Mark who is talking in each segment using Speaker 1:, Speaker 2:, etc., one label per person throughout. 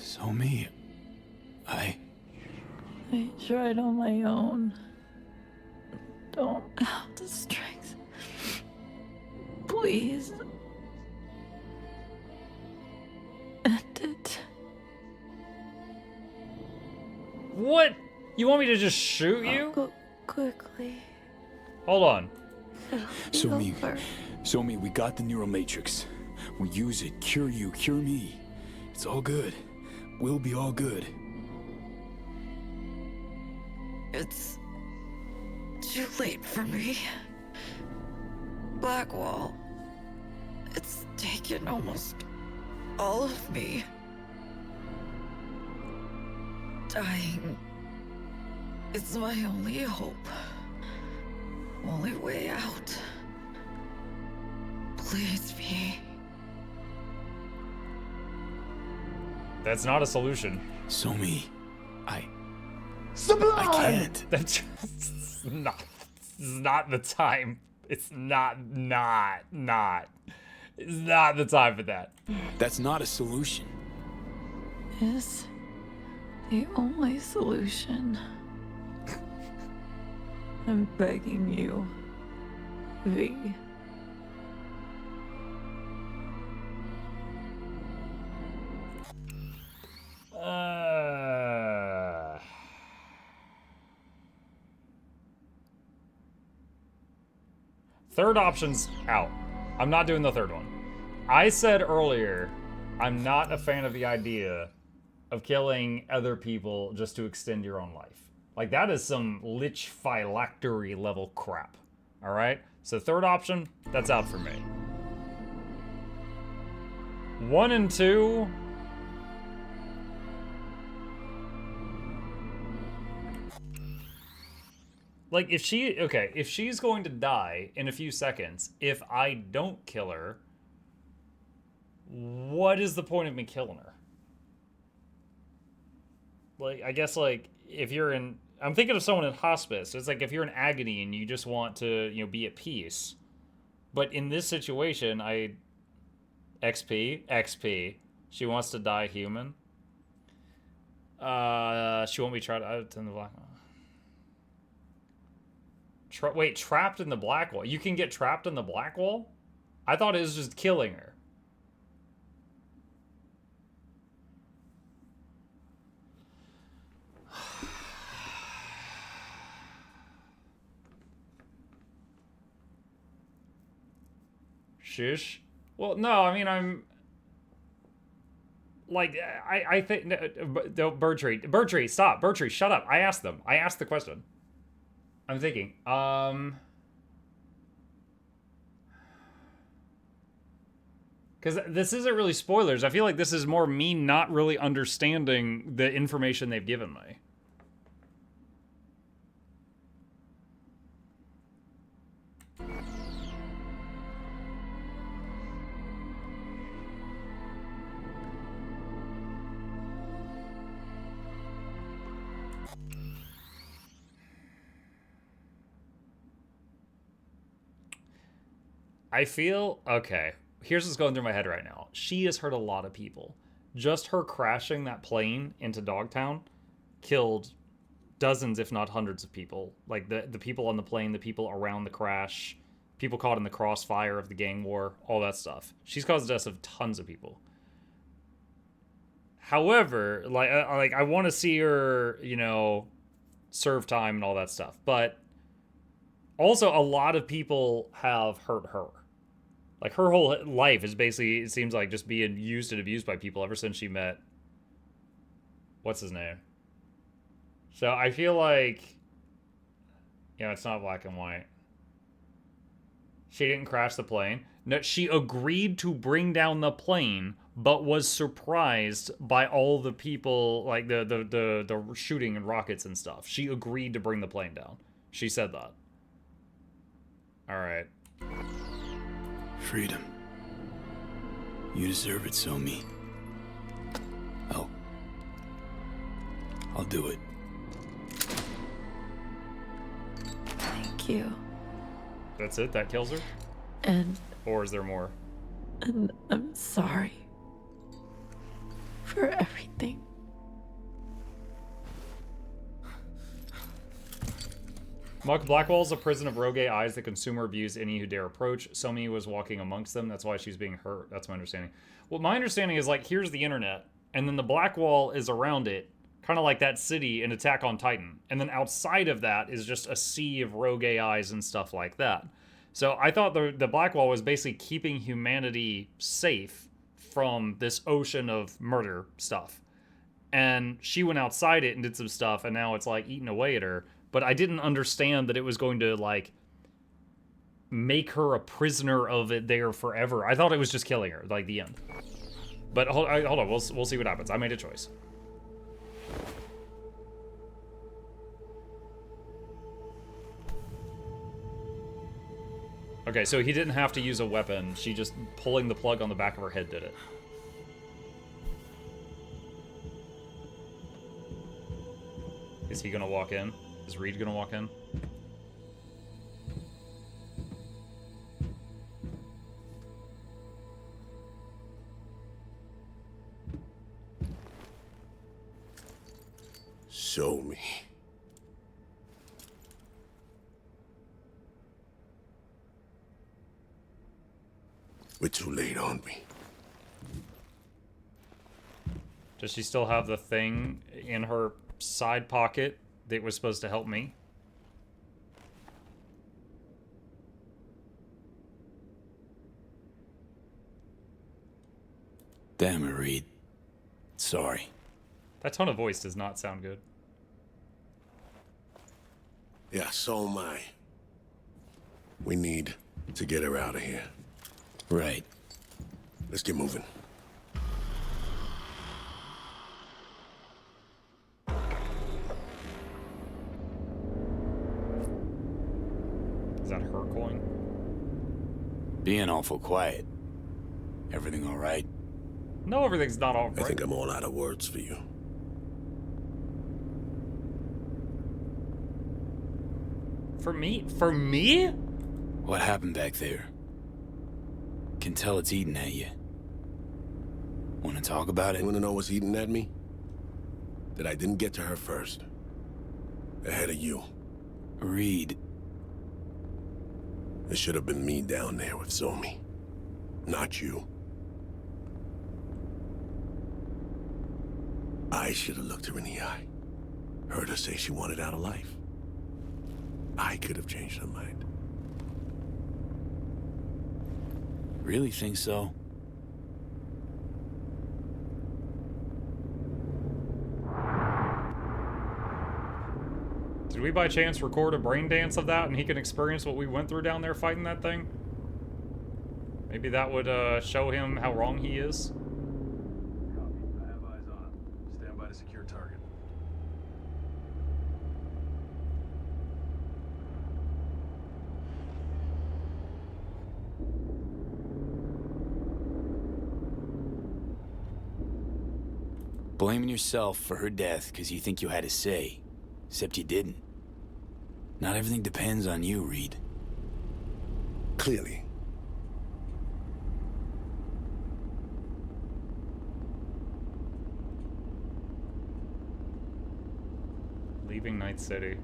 Speaker 1: So me. I
Speaker 2: tried on my own. Don't have the strength. Please. End it.
Speaker 3: What? You want me to just shoot you?
Speaker 2: Go quickly.
Speaker 3: Hold on.
Speaker 1: So me, we got the neural matrix. We use it, cure you, cure me. It's all good. We'll be all good.
Speaker 2: It's too late for me. Blackwall. It's taken almost all of me. Dying is my only hope. Only way out. Please be.
Speaker 3: That's not a solution.
Speaker 1: So me,
Speaker 4: Sublime!
Speaker 1: I can't.
Speaker 3: That's just not the time. It's not the time for that.
Speaker 1: That's not a solution.
Speaker 2: Is the only solution. I'm begging you, V.
Speaker 3: Third option's out. I'm not doing the third one. I said earlier, I'm not a fan of the idea of killing other people just to extend your own life. Like, that is some lich phylactery level crap. Alright? So third option, that's out for me. 1 and 2... Like, if she's going to die in a few seconds, if I don't kill her, what is the point of me killing her? Like, I guess, like, if you're in... I'm thinking of someone in hospice. It's like if you're in agony and you just want to, you know, be at peace. But in this situation, XP. She wants to die human. She won't be tried out in the black... Wait, trapped in the black wall. You can get trapped in the black wall? I thought it was just killing her. Shush. Well, no, I mean, I'm... Like, I think... No, Birdtree, stop. Birdtree, shut up. I asked them. I asked the question. I'm thinking, because this isn't really spoilers. I feel like this is more me not really understanding the information they've given me. I feel, okay, here's what's going through my head right now. She has hurt a lot of people. Just her crashing that plane into Dogtown killed dozens, if not hundreds of people. Like, the people on the plane, the people around the crash, people caught in the crossfire of the gang war, all that stuff. She's caused the deaths of tons of people. However, like I want to see her, you know, serve time and all that stuff. But also, a lot of people have hurt her. Like, her whole life is basically, it seems like, just being used and abused by people ever since she met... What's his name? So, I feel like... You know, it's not black and white. She didn't crash the plane. No, she agreed to bring down the plane, but was surprised by all the people, like, the shooting and rockets and stuff. She agreed to bring the plane down. She said that. Alright.
Speaker 1: Freedom. You deserve it, Somi. I'll do it.
Speaker 2: Thank you.
Speaker 3: That's it? That kills her?
Speaker 2: And
Speaker 3: Or is there more?
Speaker 2: I'm sorry for everything.
Speaker 3: Blackwall is a prison of rogue eyes that consume or abuse any who dare approach. Somi was walking amongst them. That's why she's being hurt. That's my understanding. Well, my understanding is, like, here's the internet, and then the Blackwall is around it, kind of like that city in Attack on Titan. And then outside of that is just a sea of rogue AIs and stuff like that. So I thought the Blackwall was basically keeping humanity safe from this ocean of murder stuff. And she went outside it and did some stuff, and now it's, like, eating away at her. But I didn't understand that it was going to, like, make her a prisoner of it there forever. I thought it was just killing her, like, the end. But hold on, we'll see what happens. I made a choice. Okay, so he didn't have to use a weapon. She just pulling the plug on the back of her head did it. Is he gonna walk in? Is Reed gonna walk in?
Speaker 4: Show me. We're too late on me.
Speaker 3: Does she still have the thing in her side pocket that was supposed to help me?
Speaker 1: Damn it, Reed. Sorry.
Speaker 3: That tone of voice does not sound good.
Speaker 4: Yeah, so am I. We need to get her out of here.
Speaker 1: Right.
Speaker 4: Let's get moving.
Speaker 3: Is that her coin?
Speaker 1: Being awful quiet. Everything all right?
Speaker 3: No, everything's not all
Speaker 4: I
Speaker 3: right.
Speaker 4: think I'm all out of words for you.
Speaker 3: For me? For me?
Speaker 1: What happened back there? Can tell it's eating at you. Want to talk about it?
Speaker 4: You want to know what's eating at me? That I didn't get to her first. Ahead of you.
Speaker 1: Reed.
Speaker 4: It should have been me down there with Somi. Not you. I should have looked her in the eye. Heard her say she wanted out of life. I could have changed her mind.
Speaker 1: Really think so?
Speaker 3: Did we by chance record a brain dance of that and he can experience what we went through down there fighting that thing? Maybe that would show him how wrong he is.
Speaker 5: Copy. I have eyes on him. Stand by to secure target.
Speaker 1: Blaming yourself for her death because you think you had a say. Except you didn't. Not everything depends on you, Reed.
Speaker 4: Clearly.
Speaker 3: Leaving Night City.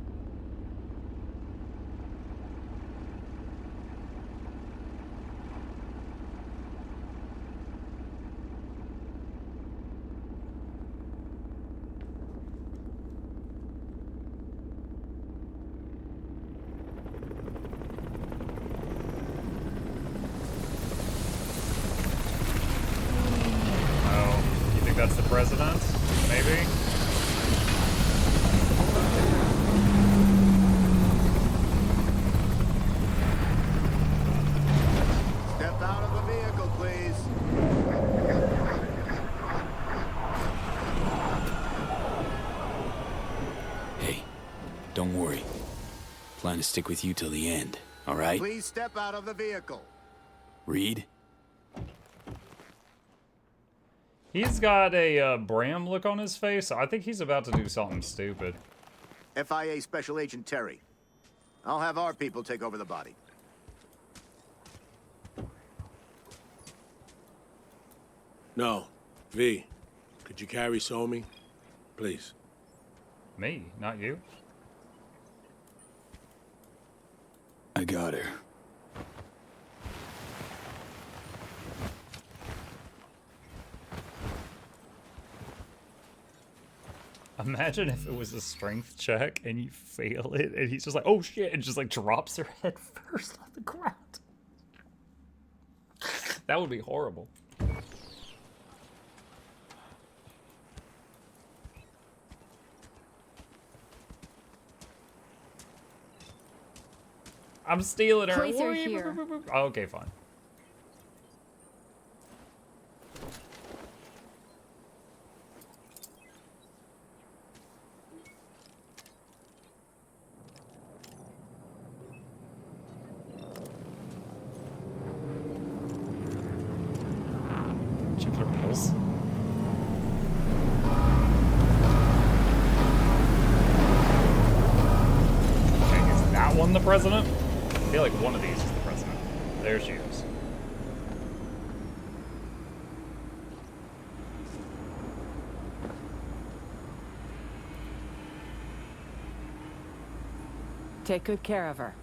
Speaker 3: Oh, you think that's the president? Maybe?
Speaker 6: Step out of the vehicle, please.
Speaker 1: Hey, don't worry. Plan to stick with you till the end, all right?
Speaker 6: Please step out of the vehicle.
Speaker 1: Reed?
Speaker 3: He's got a Bram look on his face. I think he's about to do something stupid.
Speaker 6: FIA Special Agent Terry. I'll have our people take over the body.
Speaker 4: No. V. Could you carry Somi? Please.
Speaker 3: Me, not you.
Speaker 1: I got her.
Speaker 3: Imagine if it was a strength check and you fail it and he's just like, oh shit, and just like drops her head first on the ground. That would be horrible. I'm stealing her.
Speaker 7: Place her here.
Speaker 3: Oh, okay, fine. Check her pulse. Okay, is that one the president? I feel like one of these is the president. There she is.
Speaker 7: Take good care of her.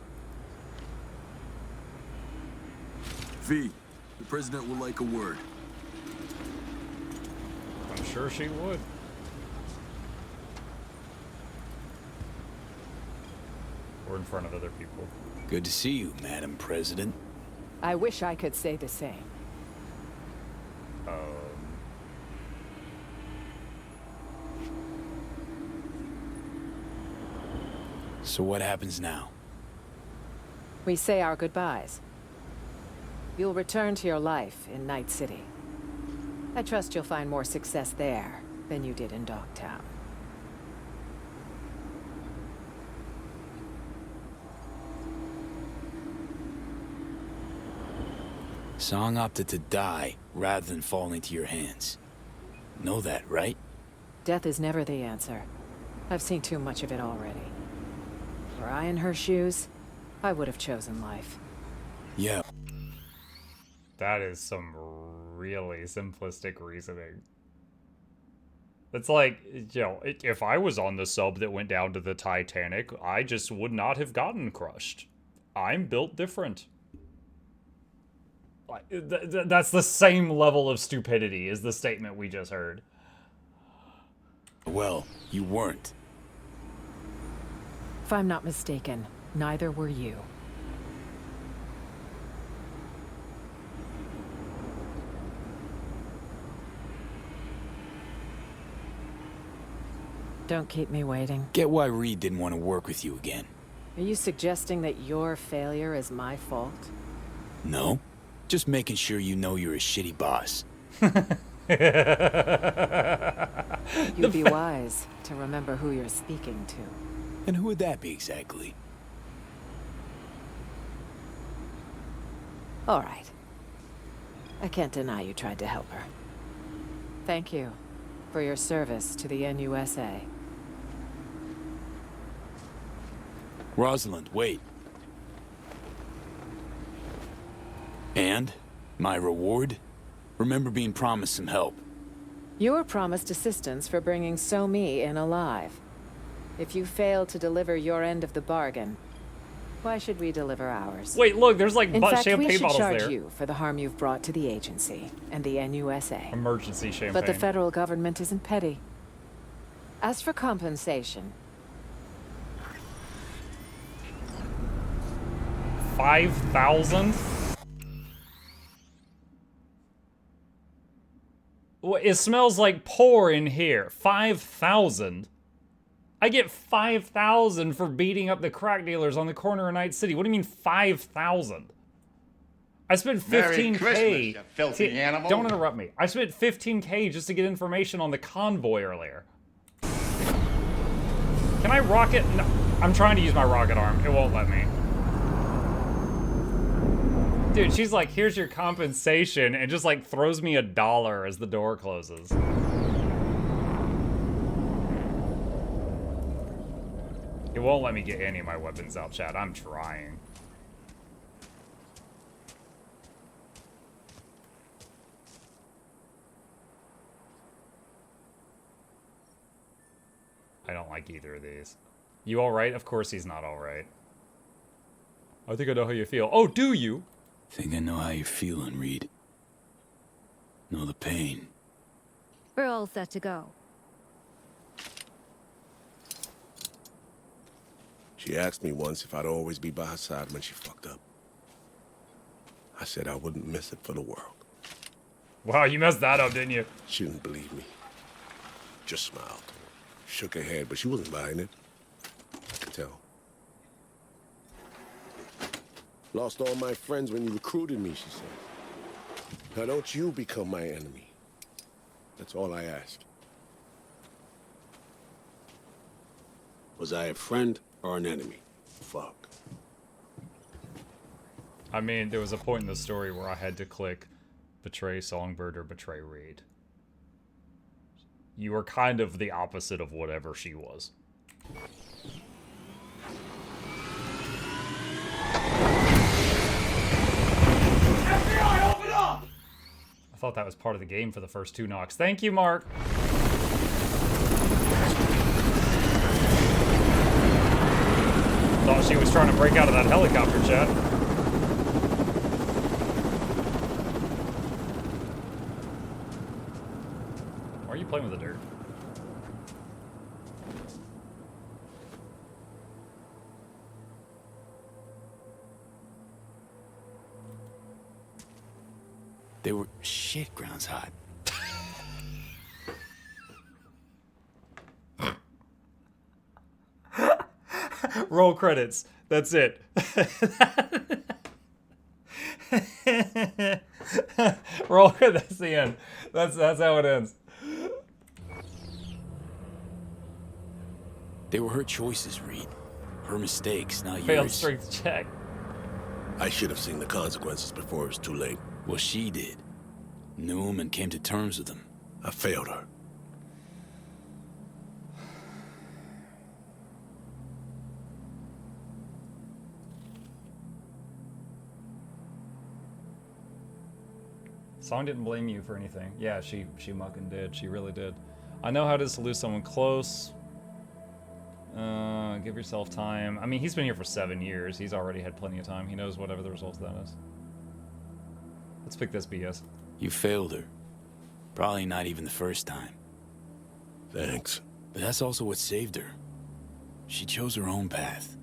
Speaker 8: V, the president will like a word.
Speaker 3: I'm sure she would. We're in front of other people.
Speaker 1: Good to see you, Madam President.
Speaker 7: I wish I could say the same.
Speaker 1: So what happens now?
Speaker 7: We say our goodbyes. You'll return to your life in Night City. I trust you'll find more success there than you did in Dogtown.
Speaker 1: Song opted to die rather than fall into your hands. Know that, right?
Speaker 7: Death is never the answer. I've seen too much of it already. Were I in her shoes, I would have chosen life.
Speaker 1: Yeah.
Speaker 3: That is some really simplistic reasoning. It's like, you know, if I was on the sub that went down to the Titanic, I just would not have gotten crushed. I'm built different. Like, that's the same level of stupidity as the statement we just heard.
Speaker 1: Well, you weren't.
Speaker 7: If I'm not mistaken, neither were you. Don't keep me waiting.
Speaker 1: Get why Reed didn't want to work with you again.
Speaker 7: Are you suggesting that your failure is my fault?
Speaker 1: No. Just making sure you know you're a shitty boss.
Speaker 7: You'd be wise to remember who you're speaking to.
Speaker 1: And who would that be exactly?
Speaker 7: All right. I can't deny you tried to help her. Thank you for your service to the NUSA.
Speaker 1: Rosalind, wait. And? My reward? Remember being promised some help.
Speaker 7: You were promised assistance for bringing So-Mi in alive. If you fail to deliver your end of the bargain, why should we deliver ours?
Speaker 3: Wait, look, there's like
Speaker 7: In fact, we
Speaker 3: champagne
Speaker 7: should
Speaker 3: bottles
Speaker 7: charge
Speaker 3: there.
Speaker 7: you for the harm you've brought to the agency and the NUSA.
Speaker 3: Emergency champagne.
Speaker 7: But the federal government isn't petty. As for compensation,
Speaker 3: 5,000? Well, it smells like pour in here. 5,000? I get 5,000 for beating up the crack dealers on the corner of Night City. What do you mean 5,000? I spent 15K.
Speaker 9: Merry Christmas, you filthy animal.
Speaker 3: Don't interrupt me. I spent 15K just to get information on the convoy earlier. Can I rocket? No, I'm trying to use my rocket arm. It won't let me. Dude, she's like, here's your compensation, and just like throws me $1 as the door closes. It won't let me get any of my weapons out, chat. I'm trying. I don't like either of these. You alright? Of course he's not alright. I think I know how you feel. Oh, do you?
Speaker 1: Think I know how you're feeling, Reed. Know the pain.
Speaker 10: We're all set to go.
Speaker 4: She asked me once if I'd always be by her side when she fucked up. I said I wouldn't miss it for the world.
Speaker 3: Wow, you messed that up, didn't you?
Speaker 4: She didn't believe me. Just smiled. Shook her head, but she wasn't buying it. I could tell. Lost all my friends when you recruited me, she said. Now don't you become my enemy. That's all I ask. Was I a friend or an enemy? Fuck.
Speaker 3: I mean, there was a point in the story where I had to click betray Songbird or betray Reed. You were kind of the opposite of whatever she was. FBI, open up! I thought that was part of the game for the first 2 knocks. Thank you, Mark. Thought she was trying to break out of that helicopter, chat. Why are you playing with the dirt?
Speaker 1: They were shit grounds hot.
Speaker 3: Roll credits. That's it. Roll credits. That's the end. That's how it ends.
Speaker 1: They were her choices, Reed. Her mistakes, not
Speaker 3: Failed
Speaker 1: yours.
Speaker 3: strength check.
Speaker 4: I should have seen the consequences before it was too late.
Speaker 1: Well, she did. Knew him and came to terms with him.
Speaker 4: I failed her.
Speaker 3: Song didn't blame you for anything. Yeah, she mucking did. She really did. I know how it is to lose someone close. Give yourself time. I mean, he's been here for 7 years. He's already had plenty of time. He knows whatever the result of that is. Let's pick this BS.
Speaker 1: You failed her. Probably not even the first time.
Speaker 4: Thanks.
Speaker 1: But that's also what saved her. She chose her own path.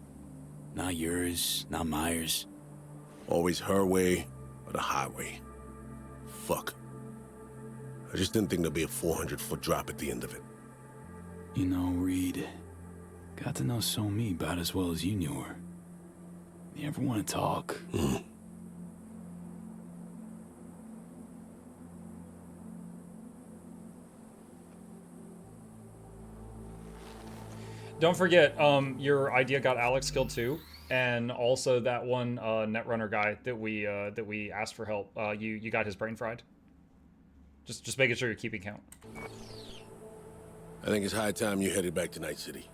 Speaker 1: Not yours, not Myers.
Speaker 4: Always her way or the highway. Fuck. I just didn't think there'd be a 400-foot drop at the end of it.
Speaker 1: You know, Reed, got to know So-Mi about as well as you knew her. You ever want to talk?
Speaker 3: Don't forget, your idea got Alex killed too, and also that one Netrunner guy that we asked for help. You got his brain fried. Just making sure you're keeping count.
Speaker 4: I think it's high time you headed back to Night City.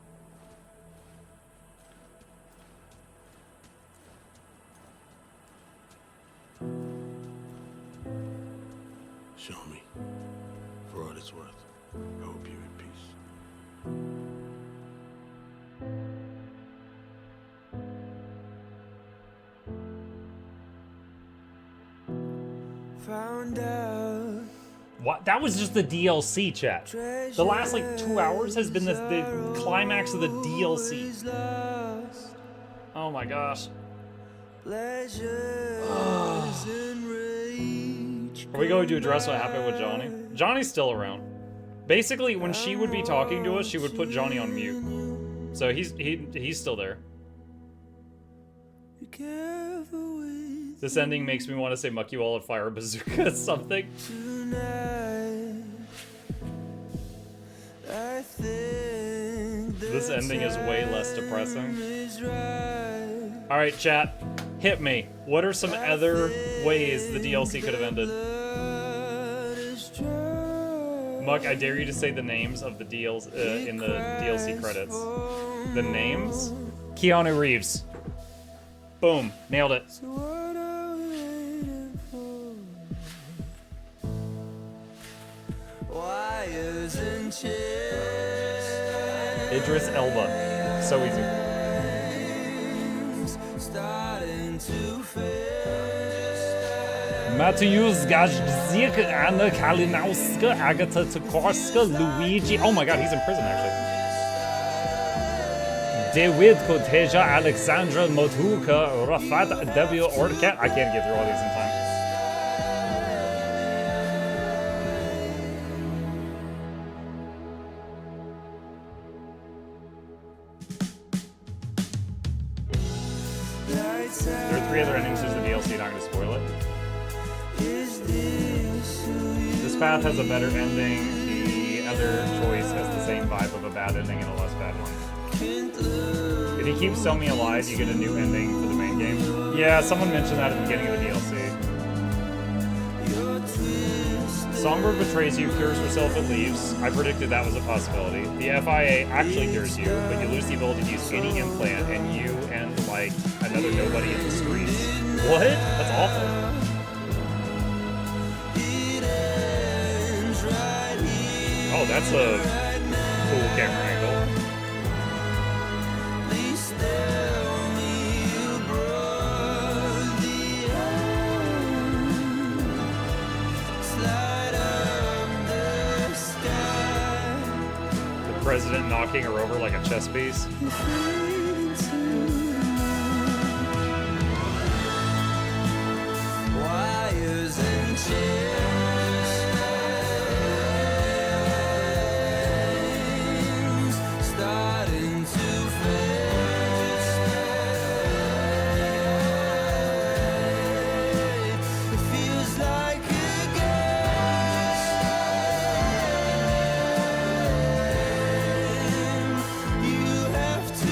Speaker 4: Show me. For all it's worth, I hope you're at peace.
Speaker 11: Found out.
Speaker 3: What? That was just the DLC, chat. The last like 2 hours has been the climax of the DLC. Oh my gosh. Are we going to address what happened with Johnny? Johnny's still around. Basically, when she would be talking to us, she would put Johnny on mute. So he's still there. This ending makes me want to say muck you all and fire a bazooka or something. This ending is way less depressing. Alright, chat. Hit me. What are some other ways the DLC could have ended? Muck, I dare you to say the names of the deals in the DLC credits. The names? Keanu Reeves. Boom. Nailed it.
Speaker 11: Wires and chains.
Speaker 3: Idris Elba. So easy. Mateusz Gajzik, Anna Kalinowska, Agatha Tokarska, Luigi. Oh my god, he's in prison actually. David Koteja, Alexandra Motuka, Rafat W. Orkat. I can't get through all these in time. There are 3 other endings. There's the DLC, not going to spoil it. This path has a better ending. The other choice has the same vibe of a bad ending and a less bad one. If you keep So Me alive, you get a new ending for the main game. Yeah, someone mentioned that at the beginning of the DLC. Songbird betrays you, cures herself, and leaves. I predicted that was a possibility. The FIA actually cures you, but you lose the ability to use any implant, and you end like another nobody in the streets. What? That's awful. Oh, that's a cool camera angle. The president knocking her over like a chess piece.
Speaker 11: Wires and chairs, starting to fade. It feels like a game. You have to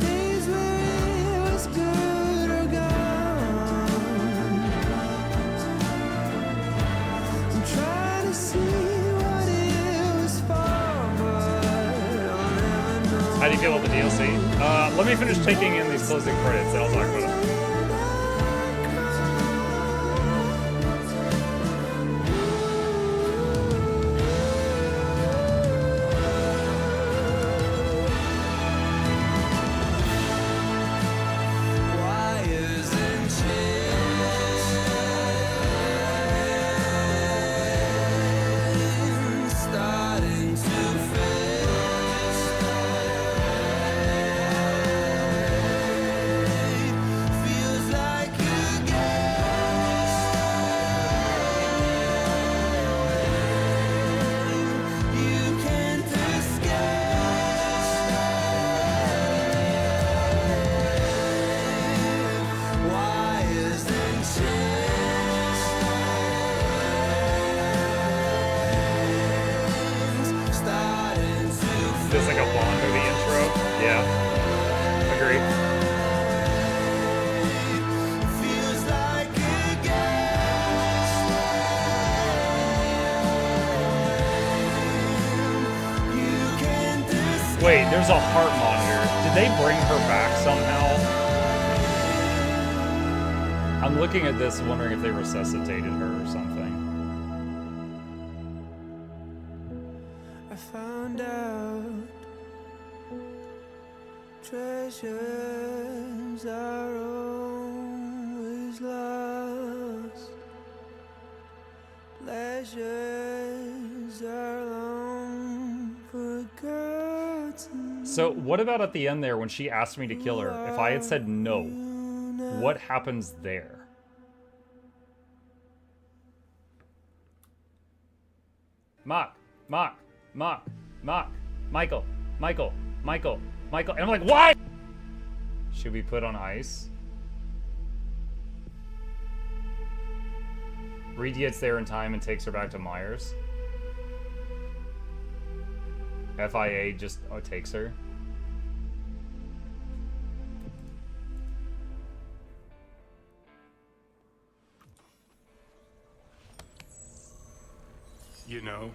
Speaker 11: days where it was good are gone. I'm trying to see what it was for, but I'll never know.
Speaker 3: How do you feel about the DLC? Let me finish taking in these closing credits, then I'll talk about it.
Speaker 11: Wires and chains, starting to fade. Feels like a game you can't escape. Wires and chains, starting to
Speaker 3: Is this like a Bond movie intro? Yeah. Agree.
Speaker 11: feels like a game you can't escape.
Speaker 3: Wait, there's a heart monitor. Did they bring her back somehow? I'm looking at this wondering if they resuscitated her or something.
Speaker 11: I found out treasures are always lost. Pleasures are long forgotten.
Speaker 3: So what about at the end there when she asked me to kill her? If I had said no, what happens there? Mock, Michael. And I'm like, why? Should we put on ice? Reed gets there in time and takes her back to Myers. FIA just takes her.
Speaker 12: You know,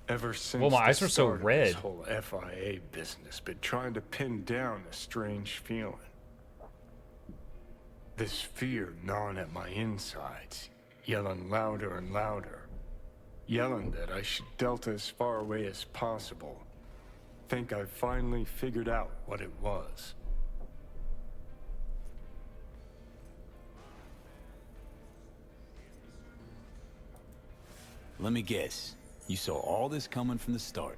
Speaker 5: Ever since
Speaker 3: Well, my
Speaker 5: the
Speaker 3: eyes were so
Speaker 5: start of
Speaker 3: red.
Speaker 5: this whole FIA business, been trying to pin down a strange feeling. This fear gnawing at my insides, yelling louder and louder. Yelling that I should delta as far away as possible. Think I finally figured out what it was.
Speaker 1: Let me guess. You saw all this coming from the start.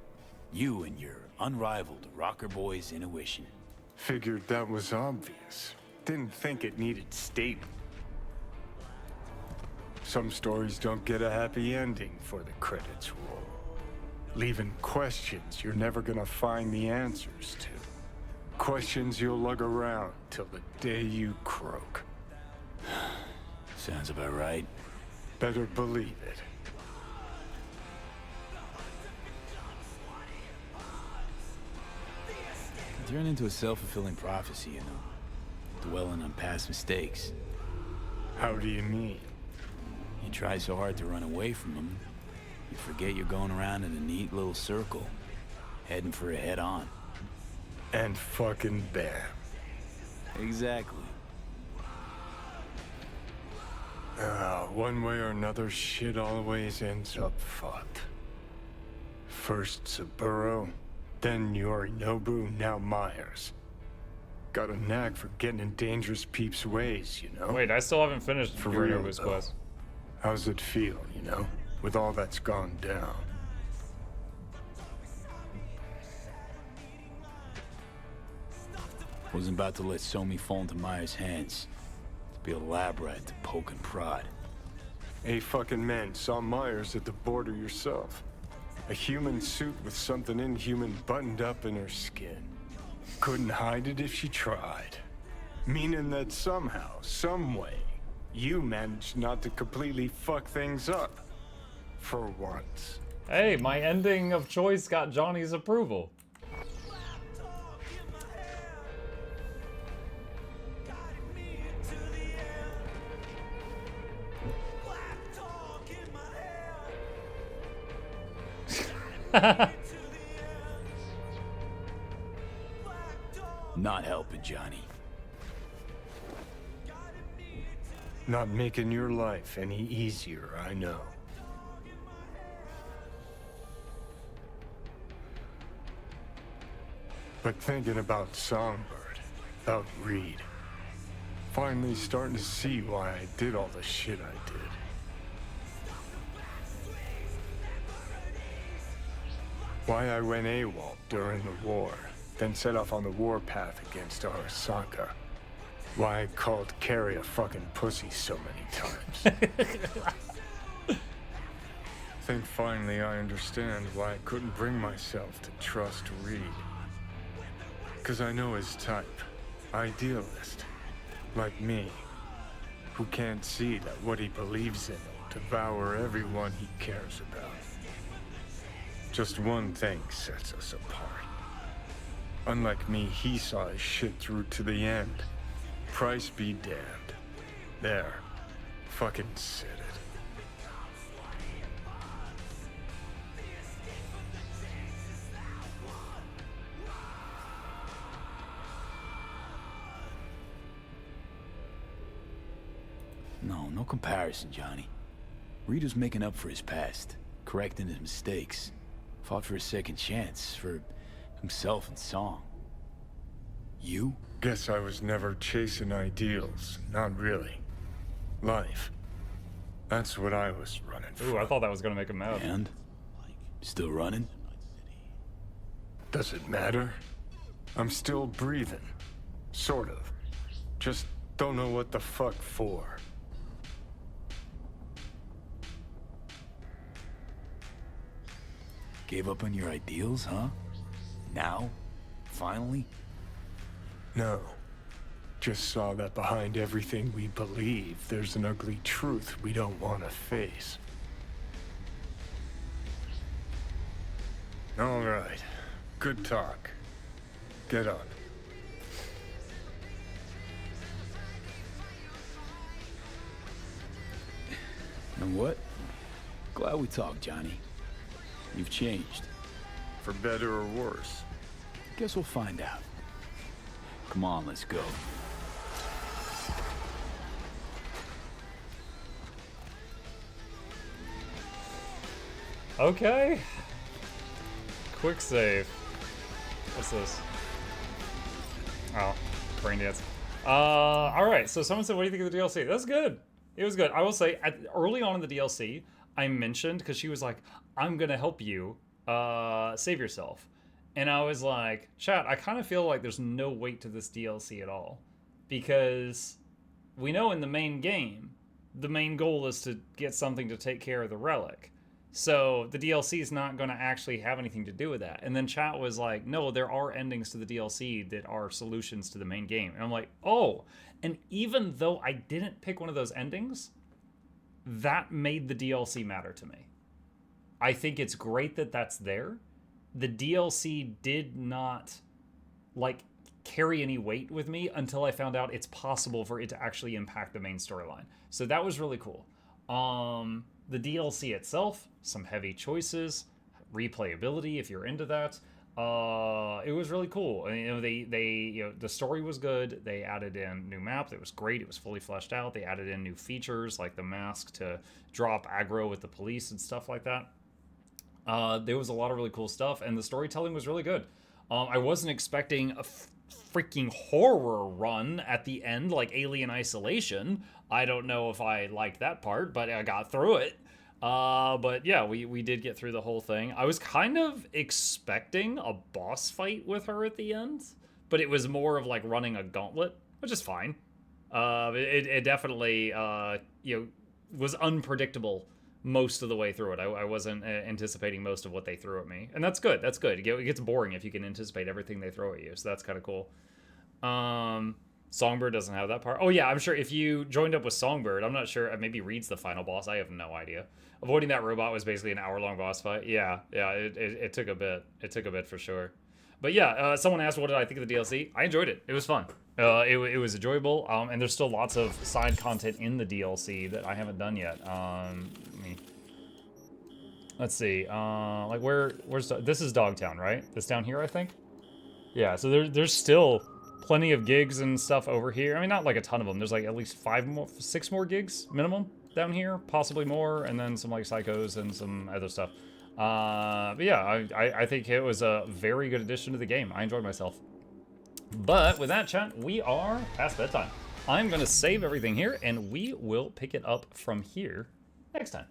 Speaker 1: You and your unrivaled rocker boy's intuition.
Speaker 5: Figured that was obvious. Didn't think it needed statement. Some stories don't get a happy ending before the credits roll. Leaving questions you're never gonna find the answers to. Questions you'll lug around till the day you croak.
Speaker 1: Sounds about right.
Speaker 5: Better believe it.
Speaker 1: Turn into a self-fulfilling prophecy, you know. Dwelling on past mistakes.
Speaker 5: How do you mean?
Speaker 1: You try so hard to run away from them, you forget you're going around in a neat little circle, heading for a head-on.
Speaker 5: And fucking bam.
Speaker 1: Exactly.
Speaker 5: One way or another, shit always ends up fucked. First Saburo, then Yorinobu, now Myers. Got a knack for getting in dangerous peeps' ways, you know?
Speaker 3: Wait, I still haven't finished
Speaker 5: For real,
Speaker 3: Yorinobu's
Speaker 5: though.
Speaker 3: quest.
Speaker 5: How's it feel, you know? With all that's gone down.
Speaker 1: Wasn't about to let Somi fall into Myers' hands. To be a lab rat to poke and prod.
Speaker 5: A fucking man saw Myers at the border yourself. A human suit with something inhuman buttoned up in her skin. Couldn't hide it if she tried. Meaning that somehow, some way, you managed not to completely fuck things up. For once.
Speaker 3: Hey, my ending of choice got Johnny's approval.
Speaker 1: Not helping, Johnny.
Speaker 5: Not making your life any easier, I know. But thinking about Songbird, about Reed, finally starting to see why I did all the shit I did. Why I went AWOL during the war, then set off on the warpath against Arasaka. Why I called Carrie a fucking pussy so many times. Think finally I understand why I couldn't bring myself to trust Reed. 'Cause I know his type. Idealist. Like me. Who can't see that what he believes in will devour everyone he cares about. Just one thing sets us apart. Unlike me, he saw his shit through to the end. Price be damned. There. Fucking said it.
Speaker 1: No comparison, Johnny. Reed was making up for his past, correcting his mistakes. Fought for a second chance, for himself and Song. You?
Speaker 5: Guess I was never chasing ideals. Not really. Life. That's what I was running for.
Speaker 3: Ooh, I thought that was gonna make him mad.
Speaker 1: And? Still running?
Speaker 5: Does it matter? I'm still breathing. Sort of. Just don't know what the fuck for.
Speaker 1: Gave up on your ideals, huh? Now? Finally?
Speaker 5: No. Just saw that behind everything we believe, there's an ugly truth we don't want to face. All right. Good talk. Get up.
Speaker 1: You know what? Glad we talked, Johnny. You've changed.
Speaker 5: For better or worse?
Speaker 1: Guess we'll find out. Come on, let's go.
Speaker 3: Okay. Quick save. What's this? Oh, brain dance. Alright, so someone said, what do you think of the DLC? That's good. It was good. I will say, early on in the DLC, I mentioned, because she was like, I'm gonna help you save yourself. And I was like, chat, I kind of feel like there's no weight to this DLC at all. Because we know in the main game, the main goal is to get something to take care of the relic. So the DLC is not going to actually have anything to do with that. And then chat was like, no, there are endings to the DLC that are solutions to the main game. And I'm like, oh. And even though I didn't pick one of those endings, that made the DLC matter to me. I think it's great that that's there. The DLC did not, like, carry any weight with me until I found out it's possible for it to actually impact the main storyline. So that was really cool. The DLC itself, some heavy choices, replayability if you're into that. It was really cool. And, you know, the story was good. They added in new map that was great. It was fully fleshed out. They added in new features like the mask to drop aggro with the police and stuff like that. There was a lot of really cool stuff, and the storytelling was really good. I wasn't expecting a freaking horror run at the end, like Alien Isolation. I don't know if I liked that part, but I got through it. But yeah, we did get through the whole thing. I was kind of expecting a boss fight with her at the end, but it was more of like running a gauntlet, which is fine. It definitely was unpredictable most of the way through it. I wasn't anticipating most of what they threw at me, and that's good. That's good. It gets boring if you can anticipate everything they throw at you, so that's kind of cool. Songbird doesn't have that part. Oh yeah, I'm sure if you joined up with Songbird, I'm not sure, maybe Reed's the final boss. I have no idea. Avoiding that robot was basically an hour-long boss fight. Yeah, it took a bit. It took a bit for sure. But yeah, someone asked what did I think of the DLC. I enjoyed it. It was fun. It was enjoyable, and there's still lots of side content in the DLC that I haven't done yet. Let's see. Like where's this is Dogtown, right? This down here, I think. Yeah. So there's still plenty of gigs and stuff over here. I mean, not like a ton of them. There's like at least 6 more gigs minimum down here, possibly more, and then some like psychos and some other stuff. But yeah, I think it was a very good addition to the game. I enjoyed myself. But with that, chat, we are past bedtime. I'm gonna save everything here, and we will pick it up from here next time.